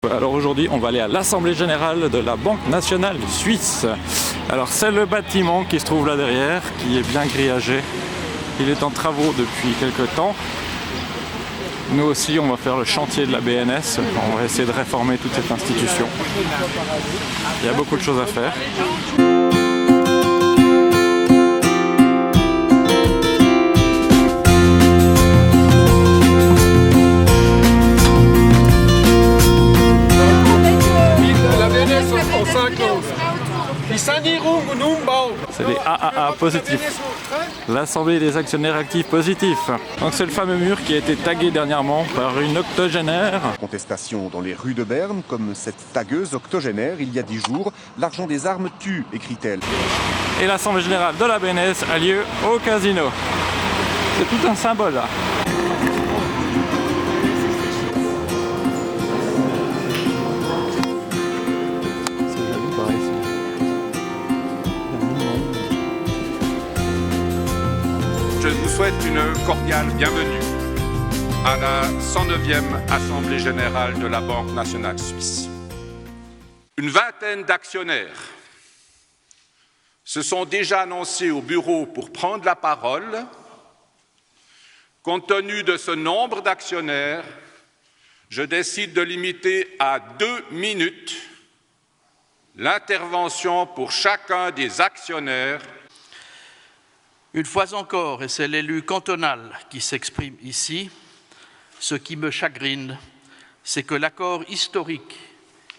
Alors aujourd'hui, on va aller à l'Assemblée Générale de la Banque Nationale Suisse. Alors c'est le bâtiment qui se trouve là derrière, qui est bien grillagé. Il est en travaux depuis quelques temps. Nous aussi, on va faire le chantier de la BNS. On va essayer de réformer toute cette institution. Il y a beaucoup de choses à faire. C'est les AAA positifs. L'Assemblée des actionnaires actifs positifs. Donc c'est le fameux mur qui a été tagué dernièrement par une octogénaire. Contestation dans les rues de Berne, comme cette tagueuse octogénaire il y a 10 jours. L'argent des armes tue, écrit-elle. Et l'Assemblée Générale de la BNS a lieu au casino. C'est tout un symbole là. Je vous souhaite une cordiale bienvenue à la 109e Assemblée Générale de la Banque Nationale Suisse. Une vingtaine d'actionnaires se sont déjà annoncés au bureau pour prendre la parole. Compte tenu de ce nombre d'actionnaires, je décide de limiter à 2 minutes l'intervention pour chacun des actionnaires. Une fois encore, et c'est l'élu cantonal qui s'exprime ici, ce qui me chagrine, c'est que l'accord historique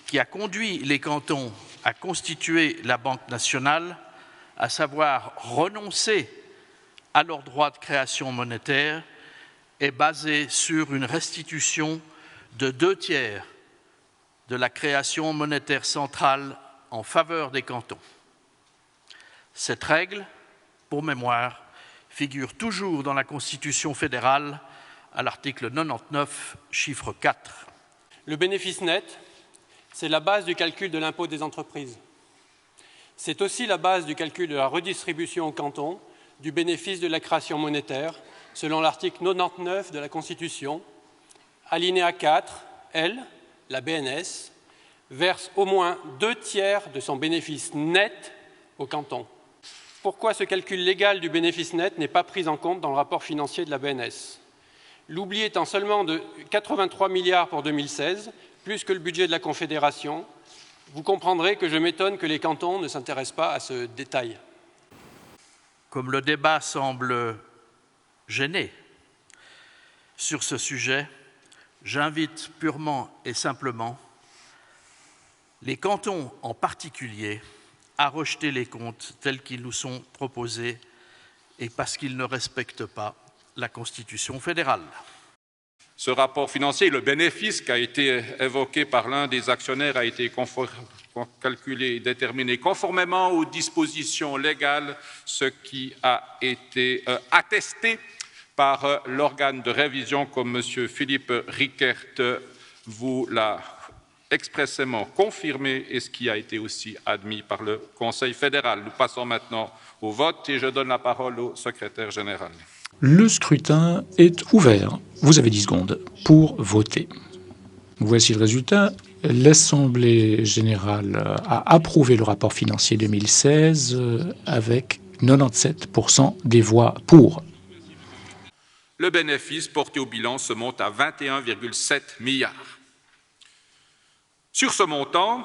qui a conduit les cantons à constituer la Banque nationale, à savoir renoncer à leur droit de création monétaire, est basé sur une restitution de 2/3 de la création monétaire centrale en faveur des cantons. Cette règle, pour mémoire, figure toujours dans la Constitution fédérale à l'article 99, chiffre 4. Le bénéfice net, c'est la base du calcul de l'impôt des entreprises. C'est aussi la base du calcul de la redistribution au canton du bénéfice de la création monétaire, selon l'article 99 de la Constitution. Alinéa 4, elle, la BNS, verse au moins 2/3 de son bénéfice net au canton. Pourquoi ce calcul légal du bénéfice net n'est pas pris en compte dans le rapport financier de la BNS? L'oubli étant seulement de 83 milliards pour 2016, plus que le budget de la Confédération, vous comprendrez que je m'étonne que les cantons ne s'intéressent pas à ce détail. Comme le débat semble gêné sur ce sujet, j'invite purement et simplement les cantons en particulier à rejeter les comptes tels qu'ils nous sont proposés et parce qu'ils ne respectent pas la Constitution fédérale. Ce rapport financier, le bénéfice qui a été évoqué par l'un des actionnaires a été calculé et déterminé conformément aux dispositions légales, ce qui a été attesté par l'organe de révision, comme M. Philippe Rickert vous l'a expressément confirmé et ce qui a été aussi admis par le Conseil fédéral. Nous passons maintenant au vote et je donne la parole au secrétaire général. Le scrutin est ouvert. Vous avez 10 secondes pour voter. Voici le résultat. L'Assemblée générale a approuvé le rapport financier 2016 avec 97% des voix pour. Le bénéfice porté au bilan se monte à 21,7 milliards. Sur ce montant,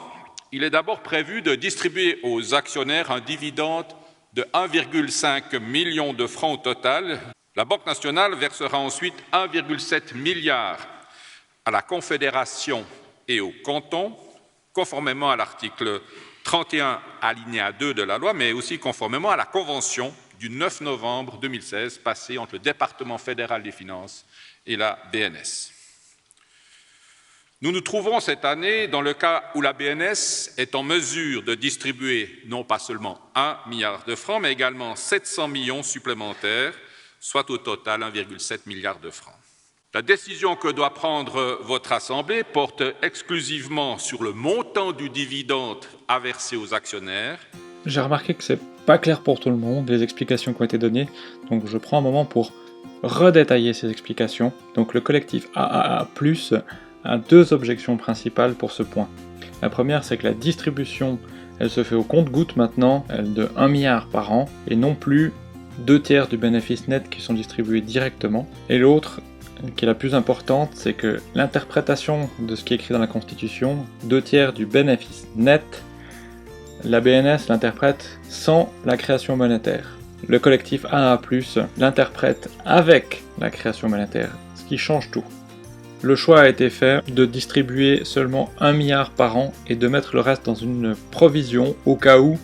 il est d'abord prévu de distribuer aux actionnaires un dividende de 1,5 million de francs au total. La Banque nationale versera ensuite 1,7 milliard à la Confédération et au canton, conformément à l'article 31 alinéa 2 de la loi, mais aussi conformément à la convention du 9 novembre 2016 passée entre le département fédéral des finances et la BNS. Nous nous trouvons cette année dans le cas où la BNS est en mesure de distribuer non pas seulement 1 milliard de francs, mais également 700 millions supplémentaires, soit au total 1,7 milliard de francs. La décision que doit prendre votre Assemblée porte exclusivement sur le montant du dividende à verser aux actionnaires. J'ai remarqué que c'est pas clair pour tout le monde, les explications qui ont été données, donc je prends un moment pour redétailler ces explications. Donc le collectif AAA+, a deux objections principales pour ce point. La première, c'est que la distribution, elle se fait au compte-gouttes maintenant, elle de 1 milliard par an, et non plus 2/3 du bénéfice net qui sont distribués directement. Et l'autre, qui est la plus importante, c'est que l'interprétation de ce qui est écrit dans la Constitution, 2/3 du bénéfice net, la BNS l'interprète sans la création monétaire. Le collectif AA+, l'interprète avec la création monétaire, ce qui change tout. Le choix a été fait de distribuer seulement 1 milliard par an et de mettre le reste dans une provision au cas où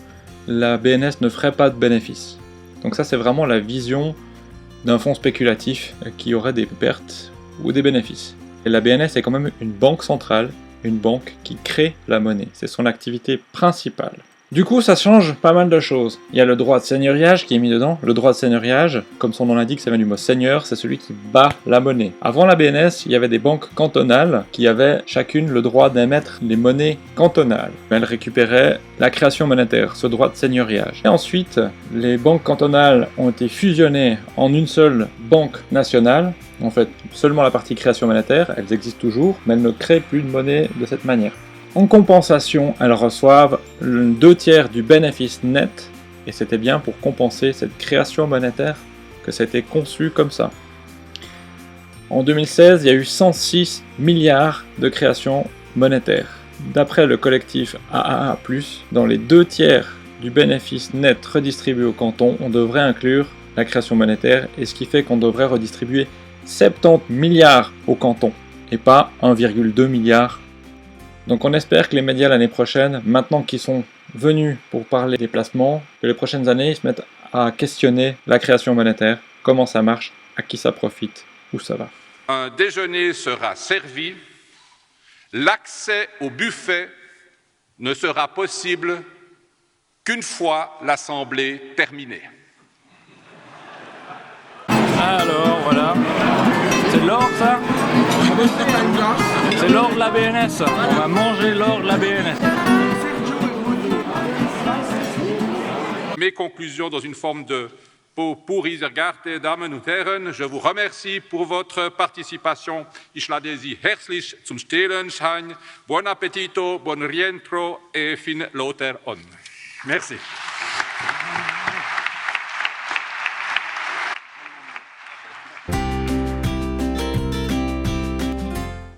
la BNS ne ferait pas de bénéfices. Donc ça, c'est vraiment la vision d'un fonds spéculatif qui aurait des pertes ou des bénéfices. Et la BNS est quand même une banque centrale, une banque qui crée la monnaie. C'est son activité principale. Du coup, ça change pas mal de choses. Il y a le droit de seigneuriage qui est mis dedans. Le droit de seigneuriage, comme son nom l'indique, ça vient du mot seigneur, c'est celui qui bat la monnaie. Avant la BNS, il y avait des banques cantonales qui avaient chacune le droit d'émettre les monnaies cantonales. Elles récupéraient la création monétaire, ce droit de seigneuriage. Et ensuite, les banques cantonales ont été fusionnées en une seule banque nationale. En fait, seulement la partie création monétaire, elles existent toujours, mais elles ne créent plus de monnaie de cette manière. En compensation, elles reçoivent 2/3 du bénéfice net, et c'était bien pour compenser cette création monétaire que ça a été conçu comme ça. En 2016, il y a eu 106 milliards de création monétaire. D'après le collectif AAA+, dans les 2/3 du bénéfice net redistribué au canton, on devrait inclure la création monétaire, et ce qui fait qu'on devrait redistribuer 70 milliards au canton, et pas 1,2 milliard. Donc on espère que les médias l'année prochaine, maintenant qu'ils sont venus pour parler des placements, que les prochaines années ils se mettent à questionner la création monétaire, comment ça marche, à qui ça profite, où ça va. Un déjeuner sera servi, l'accès au buffet ne sera possible qu'une fois l'assemblée terminée. Alors voilà, c'est de l'or ça? C'est l'or de la BNS, on va manger l'or de la BNS. Mes conclusions dans une forme de Purisergarte, Damen und Herren, je vous remercie pour votre participation. Ich lade Sie herzlich zum Stehlenschein. Buon appetito, buon rientro et fin lauter on. Merci.